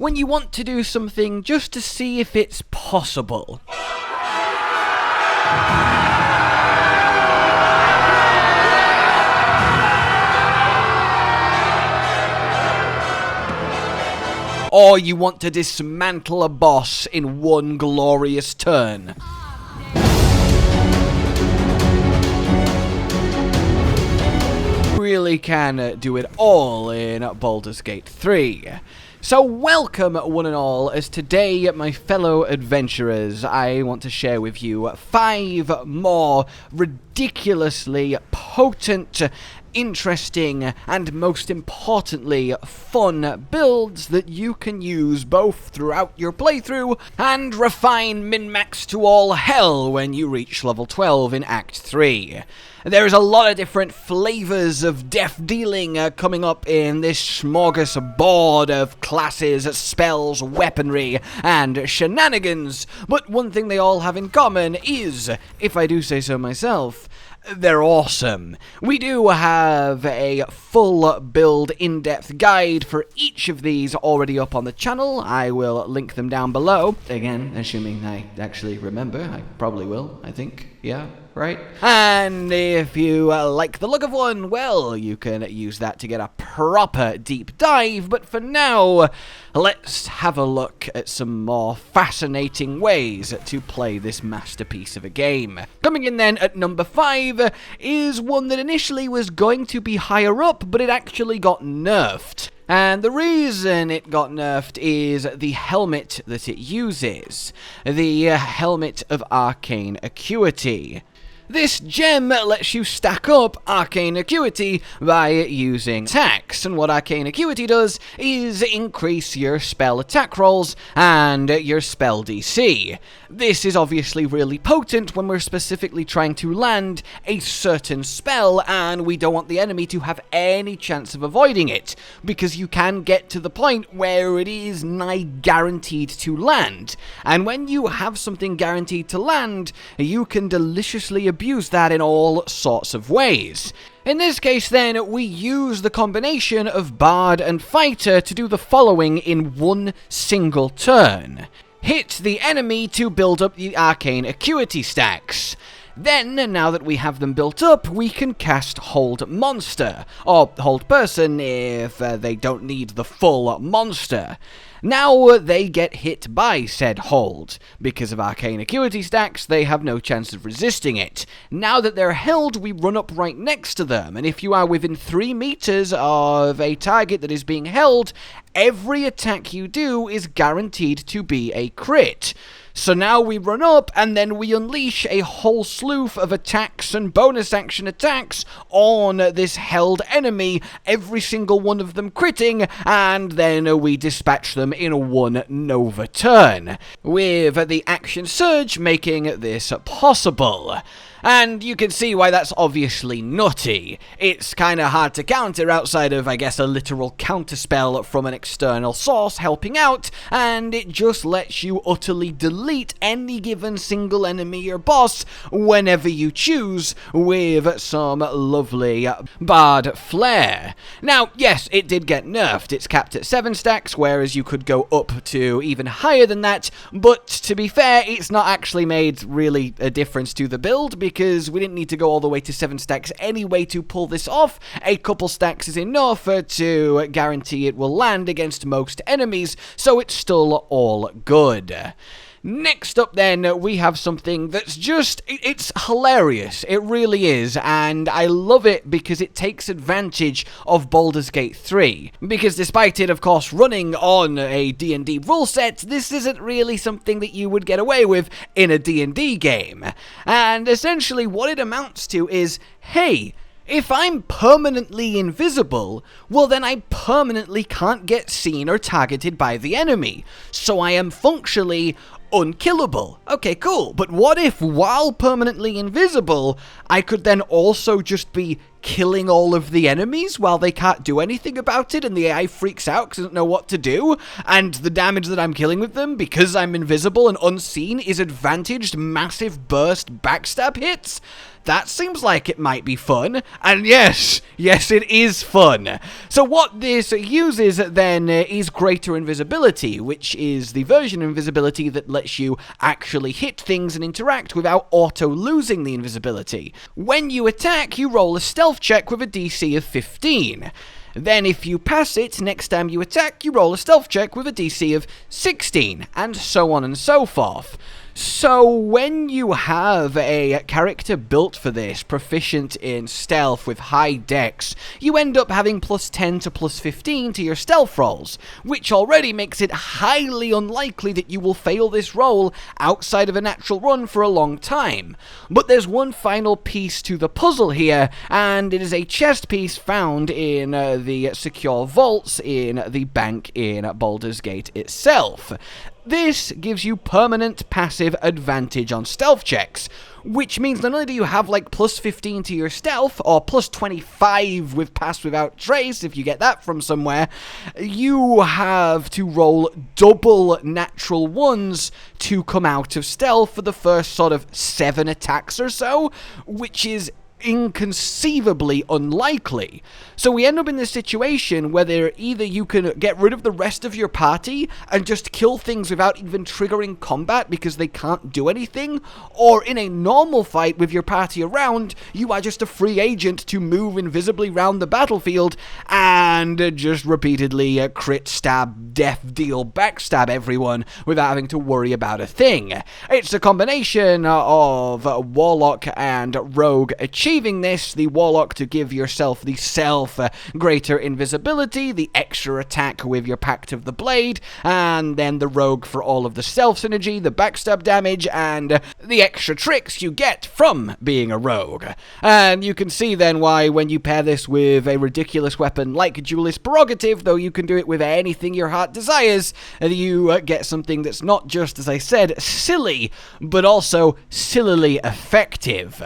when you want to do something just to see if it's possible. Or you want to dismantle a boss in one glorious turn. Really can do it all in Baldurs Gate 3. So welcome one and all, as today, my fellow adventurers, I want to share with you 5 more ridiculously potent, interesting, and most importantly, fun builds that you can use both throughout your playthrough and refine min-max to all hell when you reach level 12 in Act 3. There's a lot of different flavors of death dealing coming up in this smorgasbord of classes, spells, weaponry, and shenanigans, but one thing they all have in common is, if I do say so myself, they're awesome. We do have a full build in-depth guide for each of these already up on the channel. I will link them down below. Again, assuming I actually remember. I probably will, I think. Yeah, right? And if you like the look of one, well, you can use that to get a proper deep dive. But for now, let's have a look at some more fascinating ways to play this masterpiece of a game. Coming in then at number 5 is one that initially was going to be higher up, but it actually got nerfed. And the reason it got nerfed is the helmet that it uses. The Helmet of Arcane Acuity. This gem lets you stack up Arcane Acuity by using attacks, and what Arcane Acuity does is increase your spell attack rolls and your spell DC. This is obviously really potent when we're specifically trying to land a certain spell and we don't want the enemy to have any chance of avoiding it, because you can get to the point where it is nigh guaranteed to land, and when you have something guaranteed to land, you can deliciously abuse that in all sorts of ways. In this case then, we use the combination of Bard and Fighter to do the following in one single turn. Hit the enemy to build up the Arcane Acuity stacks. Then, now that we have them built up, we can cast Hold Monster, or Hold Person if they don't need the full monster. Now they get hit by said hold. Because of Arcane Acuity stacks, they have no chance of resisting it. Now that they're held, we run up right next to them, and if you are within 3 meters of a target that is being held, every attack you do is guaranteed to be a crit. So now we run up, and then we unleash a whole slew of attacks and bonus action attacks on this held enemy, every single one of them critting, and then we dispatch them in one Nova turn, with the action surge making this possible. And you can see why that's obviously nutty. It's kinda hard to counter outside of, I guess, a literal counterspell from an external source helping out, and it just lets you utterly delete any given single enemy or boss whenever you choose with some lovely Bard flair. Now, yes, it did get nerfed. It's capped at 7 stacks, whereas you could go up to even higher than that, but to be fair, it's not actually made really a difference to the build, because we didn't need to go all the way to 7 stacks anyway to pull this off. A couple stacks is enough to guarantee it will land against most enemies, so it's still all good. Next up then, we have something that's just, it's hilarious, it really is, and I love it because it takes advantage of Baldurs Gate 3. Because despite it, of course, running on a D&D rule set, this isn't really something that you would get away with in a D&D game. And essentially what it amounts to is, hey, if I'm permanently invisible, well then I permanently can't get seen or targeted by the enemy, so I am functionally unkillable. Okay, cool, but what if while permanently invisible, I could then also just be killing all of the enemies while they can't do anything about it, and the AI freaks out because it doesn't know what to do, and the damage that I'm killing with them, because I'm invisible and unseen, is advantaged massive burst backstab hits. That seems like it might be fun, and yes, it is fun. So what this uses then is greater invisibility, which is the version of invisibility that lets you actually hit things and interact without auto-losing the invisibility. When you attack, you roll a stealth check with a DC of 15. Then if you pass it, next time you attack, you roll a stealth check with a DC of 16, and so on and so forth. So when you have a character built for this, proficient in stealth with high dex, you end up having plus 10 to plus 15 to your stealth rolls, which already makes it highly unlikely that you will fail this roll outside of a natural run for a long time. But there's one final piece to the puzzle here, and it is a chest piece found in the secure vaults in the bank in Baldurs Gate itself. This gives you permanent passive advantage on stealth checks, which means not only do you have like plus 15 to your stealth, or plus 25 with pass without trace if you get that from somewhere, you have to roll double natural ones to come out of stealth for the first sort of 7 attacks or so, which is inconceivably unlikely. So we end up in this situation where either you can get rid of the rest of your party and just kill things without even triggering combat because they can't do anything, or in a normal fight with your party around, you are just a free agent to move invisibly around the battlefield and just repeatedly crit, stab, death deal, backstab everyone without having to worry about a thing. It's a combination of Warlock and Rogue achieving this, the Warlock to give yourself the self greater invisibility, the extra attack with your Pact of the Blade, and then the Rogue for all of the stealth synergy, the backstab damage, and the extra tricks you get from being a Rogue. And you can see then why when you pair this with a ridiculous weapon like Duelist Prerogative, though you can do it with anything your heart desires, you get something that's not just, as I said, silly, but also sillily effective.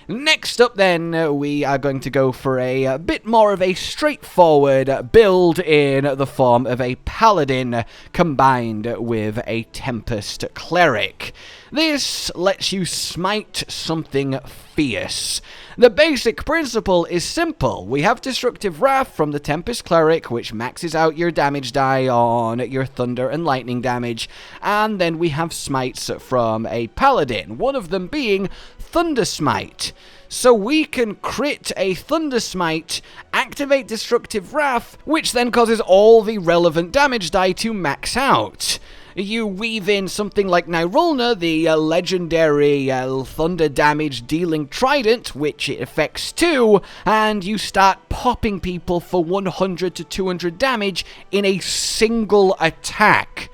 Next up then, we are going to go for a bit more of a straightforward build in the form of a Paladin combined with a Tempest Cleric. This lets you smite something fierce. The basic principle is simple. We have Destructive Wrath from the Tempest Cleric, which maxes out your damage die on your Thunder and Lightning damage, and then we have smites from a Paladin, one of them being Thunder Smite. So we can crit a Thunder Smite, activate Destructive Wrath, which then causes all the relevant damage die to max out. You weave in something like Nirulna, the legendary thunder damage dealing trident, which it affects too, and you start popping people for 100 to 200 damage in a single attack.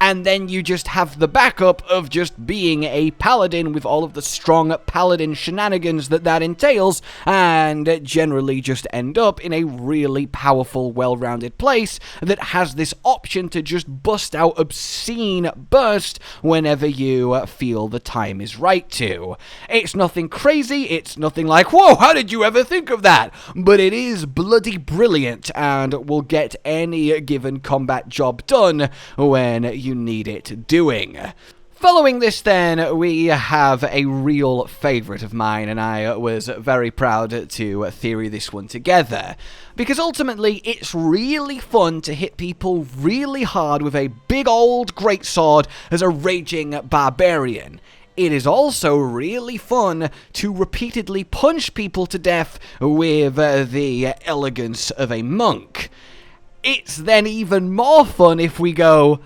And then you just have the backup of just being a paladin with all of the strong paladin shenanigans that entails, and generally just end up in a really powerful, well-rounded place that has this option to just bust out obscene burst whenever you feel the time is right to. It's nothing crazy, it's nothing like, whoa, how did you ever think of that? But it is bloody brilliant and will get any given combat job done when you need it doing. Following this then, we have a real favourite of mine, and I was very proud to theory this one together, because ultimately it's really fun to hit people really hard with a big old greatsword as a raging barbarian. It is also really fun to repeatedly punch people to death with the elegance of a monk. It's then even more fun if we go,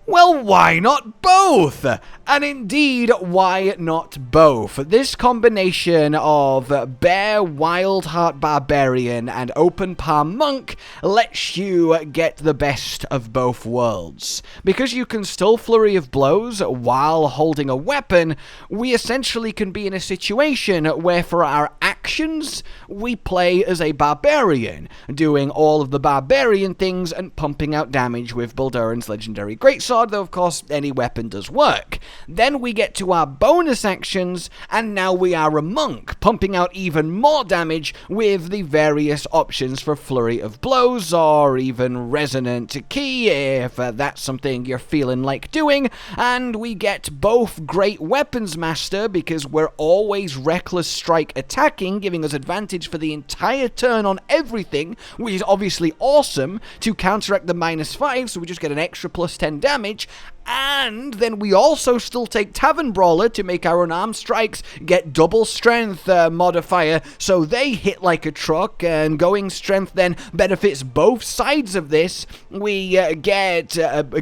well, why not both? And indeed, why not both? This combination of Bear Wildheart Barbarian and Open Palm Monk lets you get the best of both worlds. Because you can still flurry of blows while holding a weapon, we essentially can be in a situation where for our action actions, we play as a barbarian, doing all of the barbarian things and pumping out damage with Baldur's legendary greatsword, though of course any weapon does work. Then we get to our bonus actions, and now we are a monk, pumping out even more damage with the various options for Flurry of Blows, or even Resonant Key, if that's something you're feeling like doing. And we get both Great Weapons Master, because we're always Reckless Strike attacking, giving us advantage for the entire turn on everything, which is obviously awesome, to counteract the -5, so we just get an extra +10 damage. And then we also still take Tavern Brawler to make our unarmed strikes get double strength modifier, so they hit like a truck, and going strength then benefits both sides of this. We get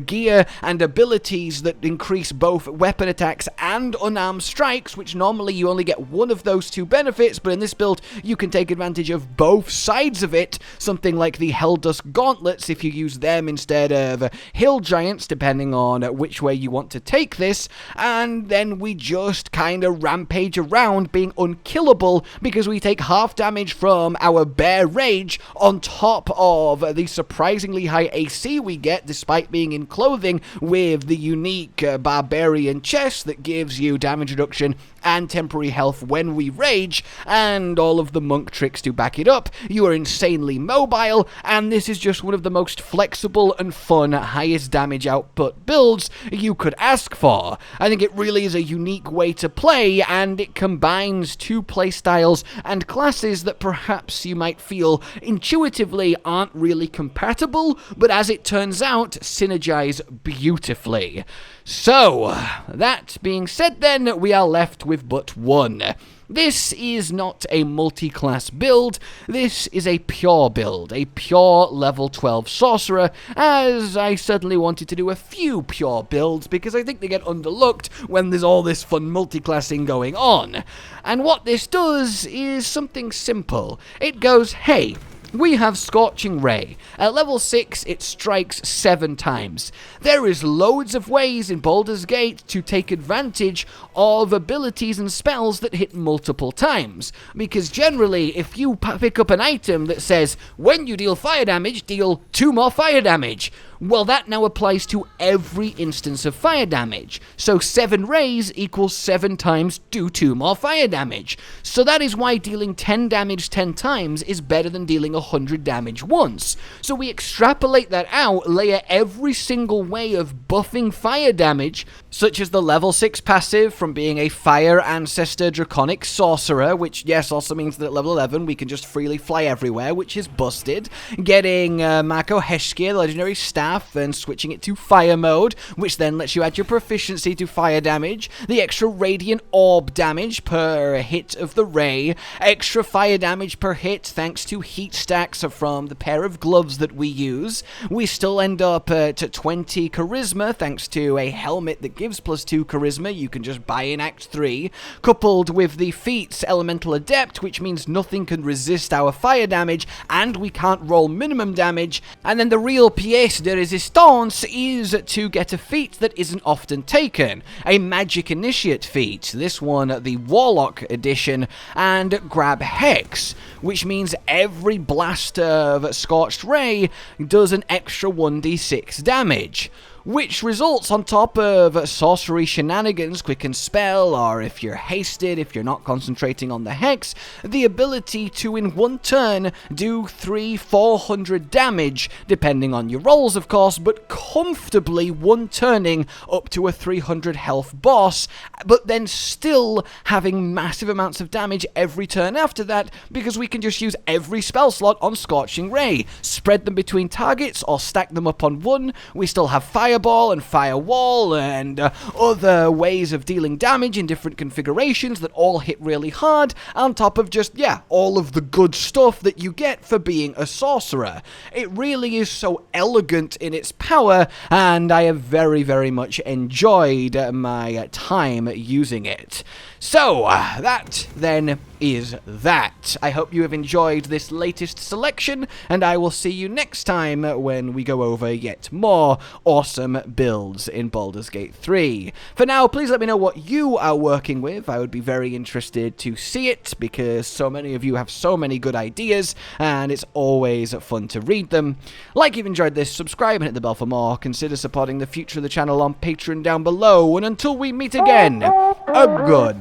gear and abilities that increase both weapon attacks and unarmed strikes, which normally you only get one of those two benefits, but in this build you can take advantage of both sides of it, something like the Helldusk Gauntlets if you use them instead of Hill Giants, depending on which way you want to take this. And then we just kind of rampage around, being unkillable because we take half damage from our Bear Rage on top of the surprisingly high AC we get despite being in clothing, with the unique Barbarian chest that gives you damage reduction and temporary health when we rage, and all of the monk tricks to back it up. You are insanely mobile, and this is just one of the most flexible and fun highest damage output builds you could ask for. I think it really is a unique way to play, and it combines two playstyles and classes that perhaps you might feel intuitively aren't really compatible, but as it turns out, synergize beautifully. So, that being said then, we are left with but one. This is not a multi-class build, this is a pure build, a pure level 12 Sorcerer, as I certainly wanted to do a few pure builds because I think they get underlooked when there's all this fun multiclassing going on. And what this does is something simple. It goes, hey, we have Scorching Ray. At level 6, it strikes 7 times. There is loads of ways in Baldurs Gate to take advantage of abilities and spells that hit multiple times. Because generally, if you pick up an item that says, when you deal fire damage, deal 2 more fire damage, well, that now applies to every instance of fire damage. So 7 rays equals 7 times do 2 more fire damage. So that is why dealing 10 damage 10 times is better than dealing 100 damage once. So we extrapolate that out, layer every single way of buffing fire damage, such as the level 6 passive from being a Fire Ancestor Draconic Sorcerer, which yes also means that at level 11 we can just freely fly everywhere, which is busted. Getting Mako Heshkir, the legendary staff, and switching it to fire mode, which then lets you add your proficiency to fire damage, the extra radiant orb damage per hit of the ray, extra fire damage per hit thanks to heat stacks from the pair of gloves that we use. We still end up at 20 charisma thanks to a helmet that gives +2 charisma you can just buy in Act 3, coupled with the feats Elemental Adept, which means nothing can resist our fire damage and we can't roll minimum damage. And then the real pièce de resistance is to get a feat that isn't often taken, a Magic Initiate feat, this one the Warlock edition, and grab Hex, which means every blast of Scorched Ray does an extra 1d6 damage, which results on top of sorcery shenanigans, quicken spell, or if you're hasted, if you're not concentrating on the hex, the ability to in one turn do 300-400 damage, depending on your rolls of course, but comfortably one turning up to a 300 health boss, but then still having massive amounts of damage every turn after that, because we can just use every spell slot on Scorching Ray, spread them between targets or stack them up on one. We still have Fireball and Firewall and other ways of dealing damage in different configurations that all hit really hard, on top of just, yeah, all of the good stuff that you get for being a sorcerer. It really is so elegant in its power, and I have very, very much enjoyed my time using it. So, that then is that. I hope you have enjoyed this latest selection, and I will see you next time when we go over yet more awesome builds in Baldurs Gate 3. For now, please let me know what you are working with. I would be very interested to see it, because so many of you have so many good ideas, and it's always fun to read them. Like you've enjoyed this, subscribe and hit the bell for more. Consider supporting the future of the channel on Patreon down below, and until we meet again, a good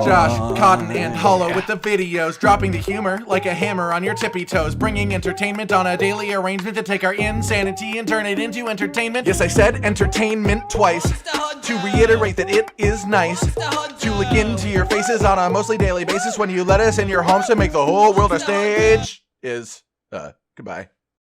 Josh, Cotton, and Hollow with the videos, dropping the humor like a hammer on your tippy toes, bringing entertainment on a daily arrangement to take our insanity and turn it into entertainment. Yes, I said entertainment twice, to reiterate that it is nice to look into your faces on a mostly daily basis when you let us in your homes to make the whole world a stage. Goodbye.